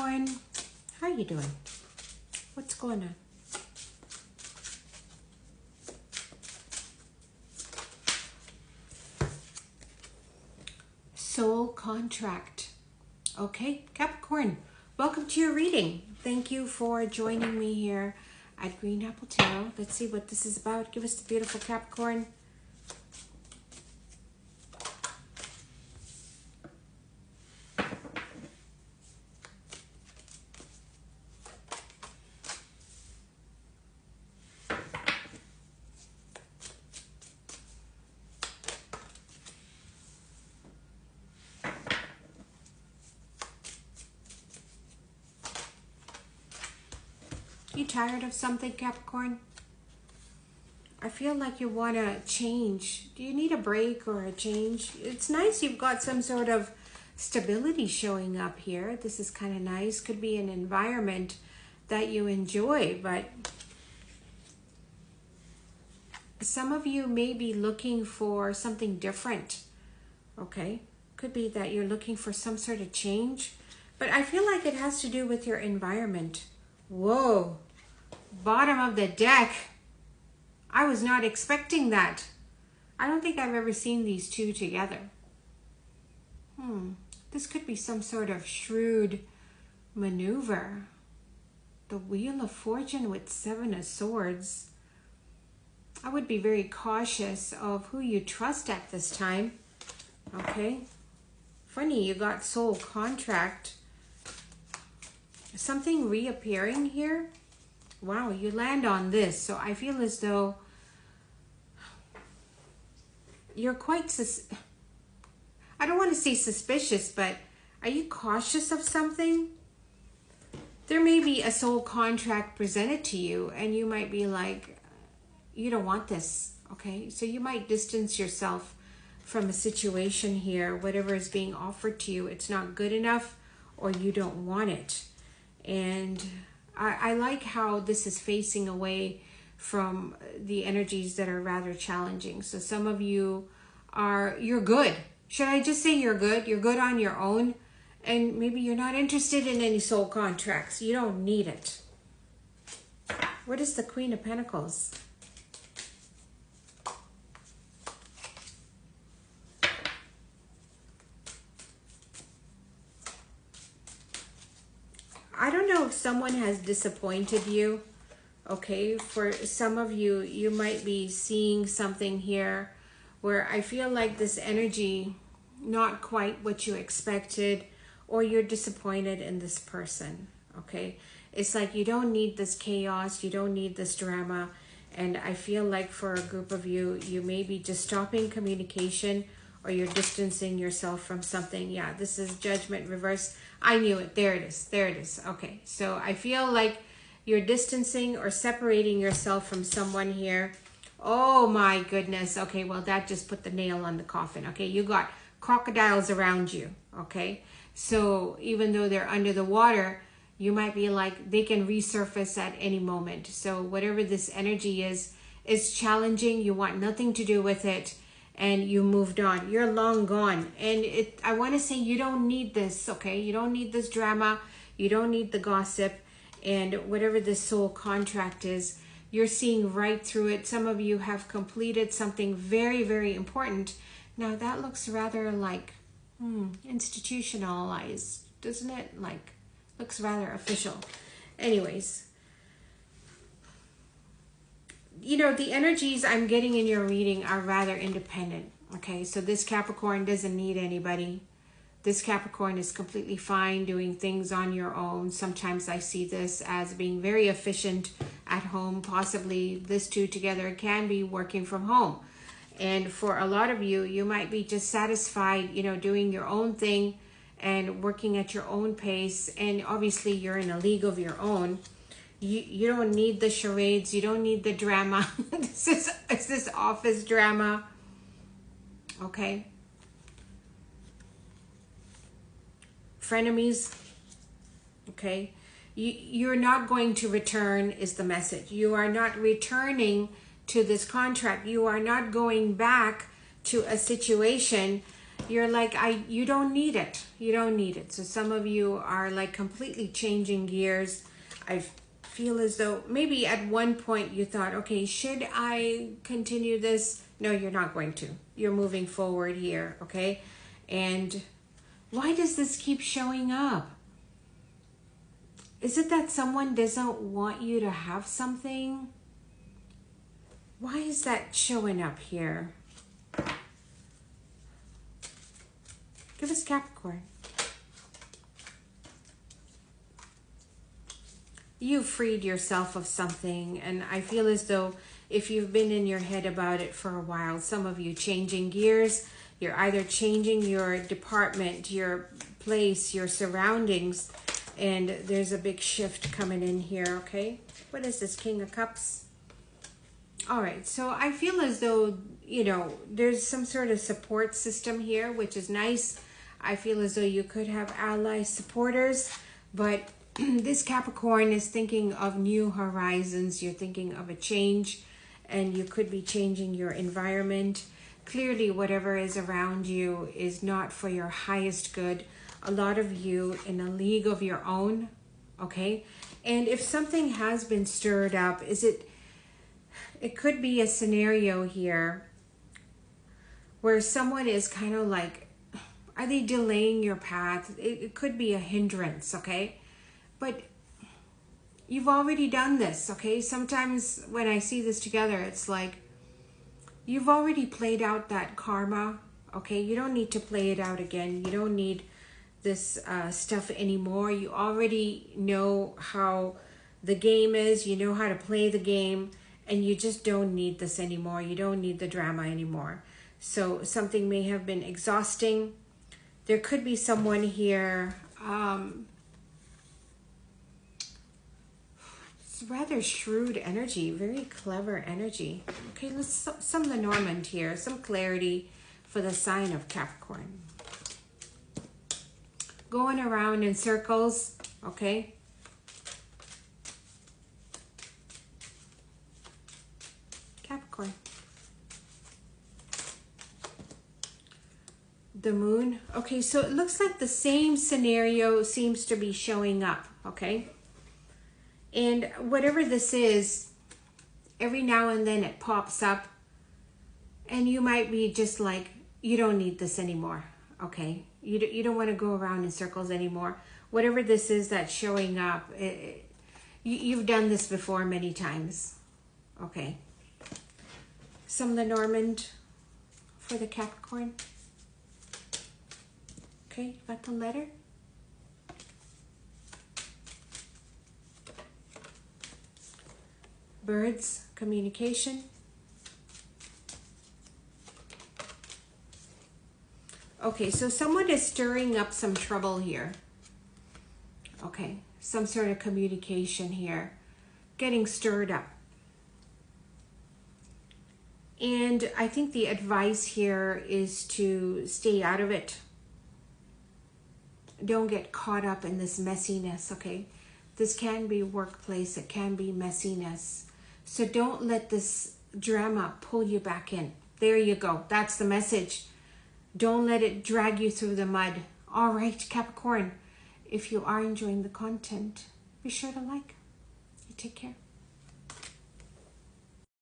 Capricorn, how are you doing? What's going on? Soul contract. Okay, Capricorn, welcome to your reading. Thank you for joining me here at Green Apple Tarot. Let's see what this is about. Give us the beautiful Capricorn. You tired of something, Capricorn? I feel like you want to change. Do you need a break or a change? It's nice you've got some sort of stability showing up here. This is kind of nice. Could be an environment that you enjoy, but some of you may be looking for something different. Okay? Could be that you're looking for some sort of change, but I feel like it has to do with your environment. Whoa. Bottom of the deck. I was not expecting that. I don't think I've ever seen these two together. This could be some sort of shrewd maneuver. The Wheel of Fortune with 7 of Swords. I would be very cautious of who you trust at this time. Okay. Funny, you got soul contract. Something reappearing here. Wow, you land on this. So I feel as though you're quite, I don't want to say suspicious, but are you cautious of something? There may be a soul contract presented to you and you might be like, you don't want this, okay? So you might distance yourself from a situation here. Whatever is being offered to you, it's not good enough or you don't want it. And I like how this is facing away from the energies that are rather challenging. So some of you you're good. Should I just say you're good? You're good on your own. And maybe you're not interested in any soul contracts. You don't need it. What is the Queen of Pentacles? I don't know if someone has disappointed you, okay? For some of you, you might be seeing something here where I feel like this energy, not quite what you expected, or you're disappointed in this person, okay? It's like you don't need this chaos, you don't need this drama, and I feel like for a group of you, you may be just stopping communication or you're distancing yourself from something. Yeah, this is Judgment reverse. I knew it. There it is. There it is. Okay, so I feel like you're distancing or separating yourself from someone here. Oh my goodness. Okay, well, that just put the nail on the coffin. Okay, you got crocodiles around you. Okay, so even though they're under the water, you might be like, they can resurface at any moment. So whatever this energy is challenging. You want nothing to do with it. And you moved on. You're long gone. And I want to say you don't need this, okay? You don't need this drama. You don't need the gossip. And whatever this soul contract is, you're seeing right through it. Some of you have completed something very, very important. Now that looks rather like institutionalized, doesn't it? Like, looks rather official. Anyways. You know, the energies I'm getting in your reading are rather independent, okay? So this Capricorn doesn't need anybody. This Capricorn is completely fine doing things on your own. Sometimes I see this as being very efficient at home. Possibly this two together can be working from home. And for a lot of you, you might be just satisfied, you know, doing your own thing and working at your own pace. And obviously you're in a league of your own. You don't need the charades. You don't need the drama. This is office drama. Okay. Frenemies. Okay. You're not going to return is the message. You are not returning to this contract. You are not going back to a situation You're like, you don't need it. You don't need it. So some of you are like completely changing gears. I feel as though maybe at one point you thought, okay, should I continue this? No, you're not going to. You're moving forward here, okay? And why does this keep showing up? Is it that someone doesn't want you to have something? Why is that showing up here? Give us Capricorn. You freed yourself of something, and I feel as though if you've been in your head about it for a while, some of you changing gears, you're either changing your department, your place, your surroundings, and there's a big shift coming in here, okay? What is this, King of Cups? All right, so I feel as though, you know, there's some sort of support system here, which is nice. I feel as though you could have allies, supporters, but this Capricorn is thinking of new horizons. You're thinking of a change, and you could be changing your environment. Clearly, whatever is around you is not for your highest good. A lot of you in a league of your own, okay? And if something has been stirred up, it could be a scenario here where someone is kind of like, are they delaying your path? It could be a hindrance, okay? But you've already done this, okay? Sometimes when I see this together, it's like you've already played out that karma, okay? You don't need to play it out again. You don't need this stuff anymore. You already know how the game is. You know how to play the game, and you just don't need this anymore. You don't need the drama anymore. So something may have been exhausting. There could be someone here. It's rather shrewd energy, very clever energy. Okay, let's some Lenormand here, some clarity for the sign of Capricorn. Going around in circles, okay? Capricorn. The moon. Okay, so it looks like the same scenario seems to be showing up, okay? And whatever this is, every now and then it pops up, and you might be just like, you don't need this anymore, okay? You don't want to go around in circles anymore. Whatever this is that's showing up, you've done this before many times, okay? Some Lenormand for the Capricorn. Okay, got the letter? Birds, communication. Okay, so someone is stirring up some trouble here. Okay, some sort of communication here. Getting stirred up. And I think the advice here is to stay out of it. Don't get caught up in this messiness, okay? This can be workplace, it can be messiness. So don't let this drama pull you back in. There you go. That's the message. Don't let it drag you through the mud. All right, Capricorn, if you are enjoying the content, be sure to like. You take care.